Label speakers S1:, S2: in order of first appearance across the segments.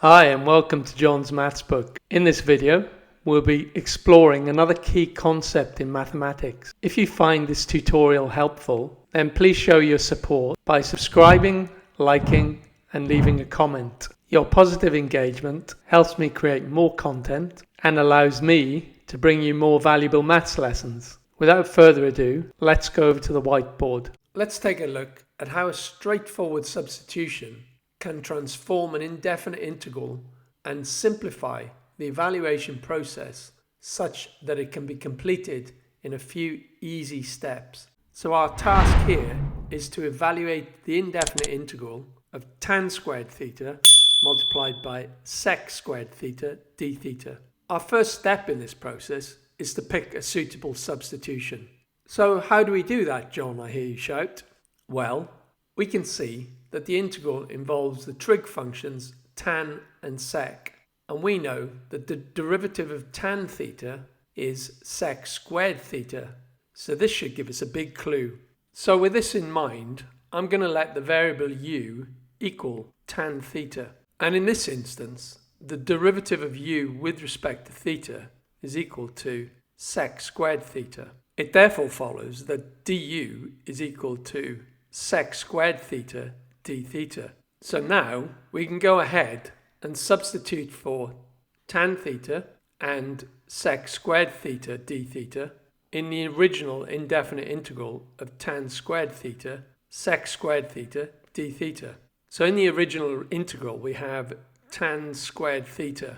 S1: Hi and welcome to John's Maths Book. In this video, we'll be exploring another key concept in mathematics. If you find this tutorial helpful, then please show your support by subscribing, liking, and leaving a comment. Your positive engagement helps me create more content and allows me to bring you more valuable maths lessons. Without further ado, let's go over to the whiteboard. Let's take a look at how a straightforward substitution can transform an indefinite integral and simplify the evaluation process such that it can be completed in a few easy steps. So our task here is to evaluate the indefinite integral of Tan²θ multiplied by Sec²θ dθ. Our first step in this process is to pick a suitable substitution. So how do we do that, John, I hear you shout? Well, we can see that the integral involves the trig functions tan and sec, and we know that the derivative of tan² is sec²θ, so this should give us a big clue. So with this in mind, I'm going to let the variable u equal tan², and in this instance, the derivative of u with respect to theta is equal to sec²θ. It therefore follows that du is equal to sec²θ dθ. So now we can go ahead and substitute for tan² and sec²θ dθ in the original indefinite integral of tan²θ sec²θ dθ. So in the original integral we have tan²θ,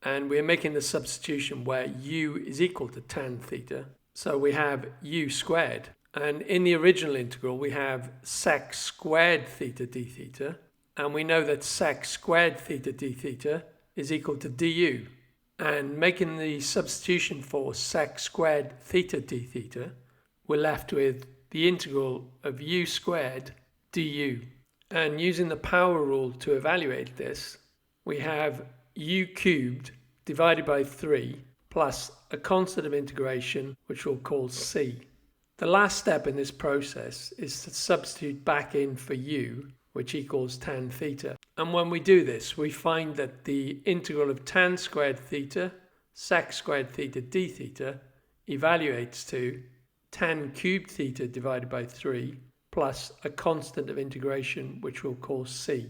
S1: and we're making the substitution where u is equal to tan². So we have u². And in the original integral, we have sec²θ dθ, and we know that sec²θ dθ is equal to du. And making the substitution for sec²θ dθ, we're left with the integral of u² du. And using the power rule to evaluate this, we have u³ divided by 3 plus a constant of integration, which we'll call c. The last step in this process is to substitute back in for u, which equals tan². And when we do this, we find that the integral of tan²θ sec²θ dθ evaluates to tan³ θ divided by 3 plus a constant of integration, which we'll call c.